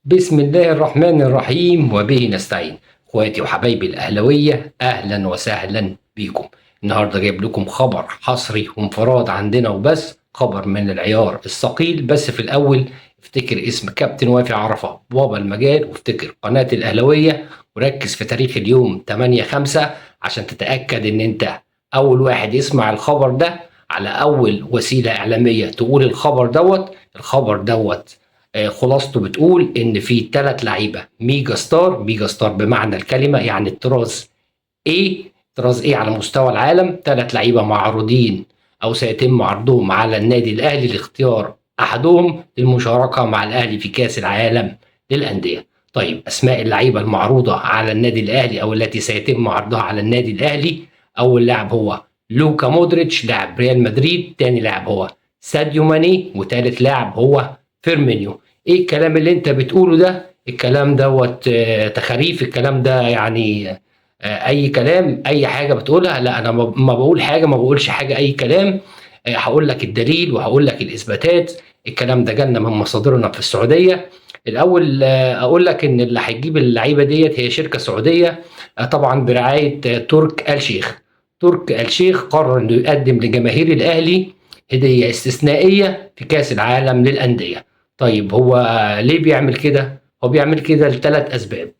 بسم الله الرحمن الرحيم وبه نستعين. اخواتي وحبايبي الاهلاويه، اهلا وسهلا بيكم. النهارده جايب لكم خبر حصري وانفراد عندنا وبس، خبر من العيار الثقيل. بس في الاول افتكر اسم كابتن وافي عرفه بابا المجال، وافتكر قناه الاهلاويه، وركز في تاريخ اليوم 8/5 عشان تتاكد ان انت اول واحد يسمع الخبر ده على اول وسيله اعلاميه تقول الخبر دوت. خلاصته بتقول ان في 3 لعيبه ميجا ستار بمعنى الكلمه، يعني طراز ايه على مستوى العالم. 3 لعيبه معروضين او سيتم عرضهم على النادي الاهلي لاختيار احدهم للمشاركه مع الاهلي في كاس العالم للانديه. طيب، اسماء اللعيبه المعروضه على النادي الاهلي او التي سيتم عرضها على النادي الاهلي: اول لاعب هو لوكا مودريتش لاعب ريال مدريد، تاني لاعب هو ساديو ماني، وتالت لاعب هو فيرمينيو. ايه الكلام اللي انت بتقوله ده؟ الكلام دوت تخاريف. الكلام ده يعني اي كلام، اي حاجه بتقولها. لا، انا ما بقول حاجه، ما بقولش حاجه، اي كلام. هقول لك الدليل وهقول لك الاثباتات. الكلام ده جالنا من مصادرنا في السعوديه. الاول اقول لك ان اللي هيجيب اللعيبه ديت هي شركه سعوديه، طبعا برعايه ترك آل شيخ. ترك آل شيخ قرر انه يقدم لجماهير الاهلي هديه استثنائيه في كاس العالم للانديه. طيب، هو ليه بيعمل كده؟ هو بيعمل كده ل3 أسباب.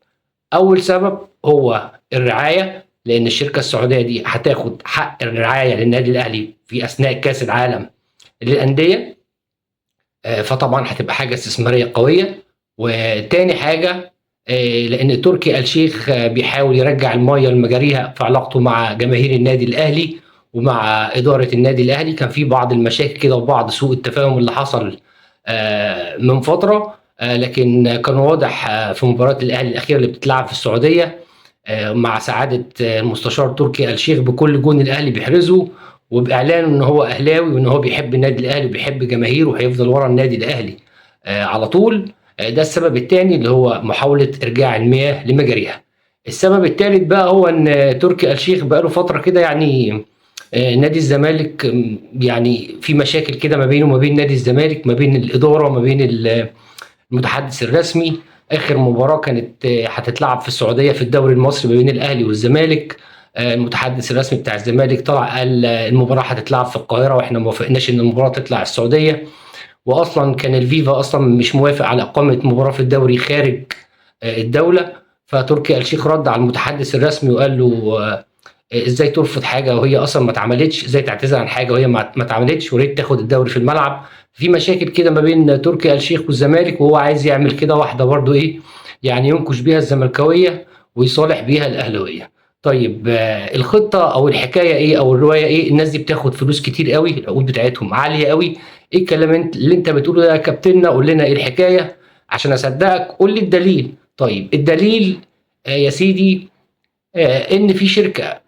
أول سبب هو الرعاية، لأن الشركة السعودية دي هتاخد حق الرعاية للنادي الأهلي في أثناء كأس العالم للأندية. فطبعا هتبقى حاجة استثمارية قوية. وتاني حاجة، لأن تركي آل شيخ بيحاول يرجع المية لمجاريها في علاقته مع جماهير النادي الأهلي ومع إدارة النادي الأهلي. كان في بعض المشاكل كده وبعض سوء التفاهم اللي حصل من فترة، لكن كان واضح في مباراة الأهلي الأخيرة اللي بتتلعب في السعودية، مع سعادة المستشار تركي آل شيخ بكل جون الأهلي بيحرزه، وبإعلانه إن هو أهلاوي وإن هو بيحب النادي الأهلي وبيحب جماهيره وهيفضل ورا النادي الأهلي على طول. ده السبب الثاني اللي هو محاولة إرجاع المياه لمجاريها. السبب الثالث بقى هو إن تركي آل شيخ بقاله فترة كده، يعني نادي الزمالك يعني في مشاكل كده ما بينه وما بين نادي الزمالك، ما بين الإدارة وما بين المتحدث الرسمي. اخر مباراه كانت هتتلعب في السعوديه في الدوري المصري ما بين الاهلي والزمالك. المتحدث الرسمي بتاع الزمالك طلع قال المباراه هتتلعب في القاهره، واحنا ما وافقناش ان المباراه تطلع السعوديه. واصلا كان الفيفا اصلا مش موافق على اقامه مباراه في الدوري خارج الدوله. فتركي آل الشيخ رد على المتحدث الرسمي وقال له ازاي ترفض حاجه وهي اصلا ما اتعملتش؟ ازاي تعتذر عن حاجه وهي ما اتعملتش؟ وريت تاخد الدوري في الملعب. في مشاكل كده ما بين تركي آل الشيخ والزمالك، وهو عايز يعمل كده واحده برضو ايه، يعني ينكش بيها الزملكاويه ويصالح بيها الاهلاويه. طيب، الخطه او الحكايه ايه او الروايه ايه؟ الناس دي بتاخد فلوس كتير قوي، العقود بتاعتهم عاليه قوي. ايه الكلام اللي انت بتقوله ده يا كابتننا؟ قول لنا ايه الحكايه عشان اصدقك، قول لي الدليل. طيب، الدليل يا سيدي ان في شركه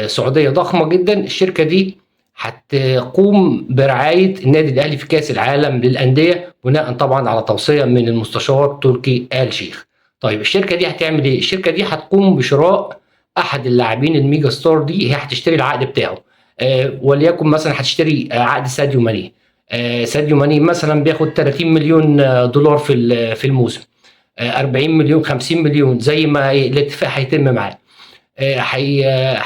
سعوديه ضخمه جدا. الشركه دي هتقوم برعايه النادي الاهلي في كاس العالم للانديه، بناء طبعا على توصيه من المستشار تركي آل شيخ. طيب، الشركه دي هتعمل ايه؟ الشركه دي هتقوم بشراء احد اللاعبين الميجا ستار دي. هي هتشتري العقد بتاعه، وليكن مثلا هتشتري عقد ساديو ماني. ساديو ماني مثلا بياخد 30 مليون دولار في الموسم، 40 مليون، 50 مليون، زي ما الاتفاق هيتم معاه.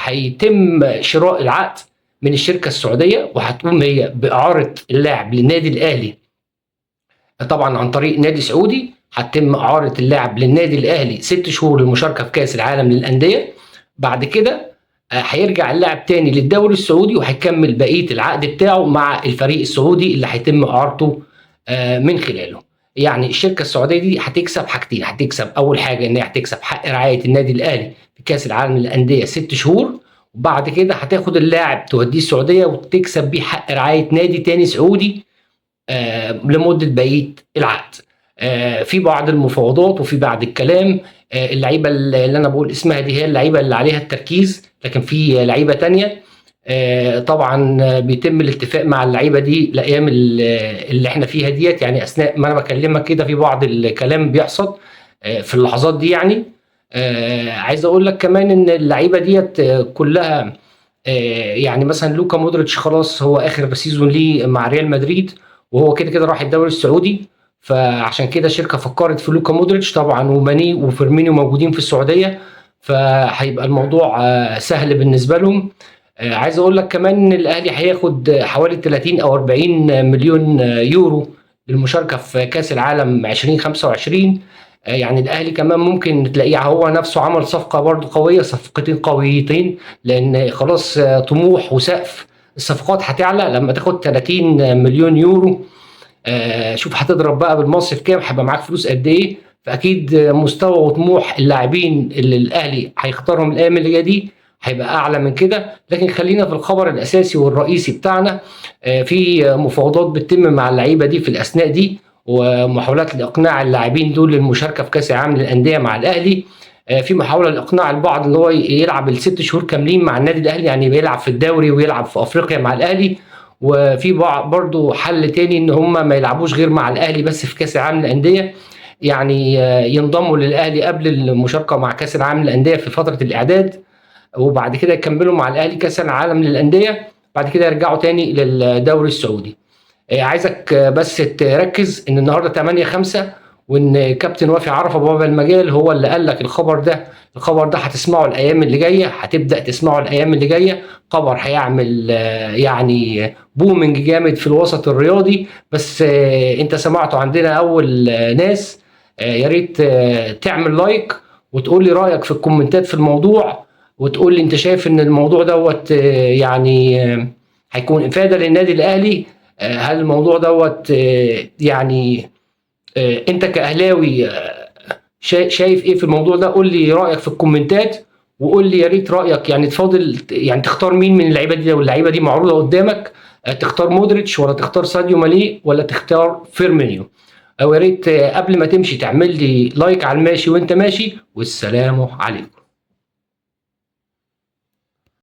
هيتم شراء العقد من الشركه السعوديه، وهتقوم هي باعاره اللاعب للنادي الاهلي طبعا عن طريق نادي سعودي. هتتم اعاره اللاعب للنادي الاهلي 6 شهور للمشاركه في كاس العالم للانديه. بعد كده هيرجع اللاعب تاني للدوري السعودي، وهيكمل بقيه العقد بتاعه مع الفريق السعودي اللي هيتم اعارته من خلاله. يعني الشركه السعوديه دي هتكسب حاجتين: هتكسب اول حاجه ان هي هتكسب حق رعايه النادي الاهلي في كاس العالم للانديه 6 شهور، وبعد كده هتاخد اللاعب توديه السعوديه وتكسب بيه حق رعايه نادي تاني سعودي لمده بقيه العقد. في بعض المفاوضات وفي بعض الكلام. اللعيبه اللي انا بقول اسمها دي هي اللعيبه اللي عليها التركيز، لكن في لعيبه تانية طبعا بيتم الاتفاق مع اللعيبه دي الايام اللي احنا فيها ديت. يعني اثناء ما انا بكلمك كده في بعض الكلام بيحصل في اللحظات دي. يعني عايز اقول لك كمان ان اللعيبه ديت كلها، يعني مثلا لوكا مودريتش خلاص هو اخر سيزون ليه مع ريال مدريد، وهو كده كده راح الدوري السعودي. فعشان كده الشركة فكّرت في لوكا مودريتش طبعًا، وماني وفيرمينيو موجودين في السعودية، فهيبقى الموضوع سهل بالنسبة لهم. عايز أقول لك كمان إن الأهلي هياخد حوالي 30 أو 40 مليون يورو للمشاركة في كأس العالم 2025. يعني الأهلي كمان ممكن تلاقيه هو نفسه عمل صفقة برضه قوية، صفقتين قويتين، لأن خلاص طموح وسقف الصفقات هتعلى لما تاخد 30 مليون يورو. شوف هتضرب بقى بالمصري في كام، هيبقى معاك فلوس قد ايه. فاكيد مستوى وطموح اللاعبين اللي الاهلي هيختارهم الايام اللي جايه دي هيبقى اعلى من كده. لكن خلينا في الخبر الاساسي والرئيسي بتاعنا. في مفاوضات بتتم مع اللعيبه دي في الاثناء دي، ومحاولات لاقناع اللاعبين دول للمشاركه في كاس العالم للانديه مع الاهلي. في محاوله لاقناع البعض ان هو يلعب الست شهور كاملين مع النادي الاهلي، يعني بيلعب في الدوري ويلعب في افريقيا مع الاهلي. وفي برضه حل تاني ان هم ما يلعبوش غير مع الاهلي بس في كاس العالم للانديه، يعني ينضموا للاهلي قبل المشاركه مع كاس العالم للانديه في فتره الاعداد، وبعد كده يكملوا مع الاهلي كاس العالم للانديه، بعد كده يرجعوا تاني للدوري السعودي. عايزك بس تركز ان النهارده 8/5، وان كابتن وافي عرفه بابا المجال هو اللي قال لك الخبر ده. الخبر ده هتسمعه الايام اللي جايه، هتبدا تسمعه الايام اللي جايه. خبر هيعمل يعني بومنج جامد في الوسط الرياضي، بس انت سمعته عندنا اول ناس. يا ريت تعمل لايك وتقول لي رايك في الكومنتات في الموضوع، وتقول لي انت شايف ان الموضوع دوت يعني هيكون افاده للنادي الاهلي. هل الموضوع دوت يعني انت كاهلاوي شايف ايه في الموضوع ده؟ قول لي رايك في الكومنتات، وقول لي يا ريت رايك يعني تفاضل يعني تختار مين من اللعيبه دي. لو اللعيبه دي معروضه قدامك تختار مودريتش ولا تختار ساديو ماني ولا تختار فيرمينيو؟ او يا ريت قبل ما تمشي تعمل لي لايك على الماشي وانت ماشي، والسلام عليكم.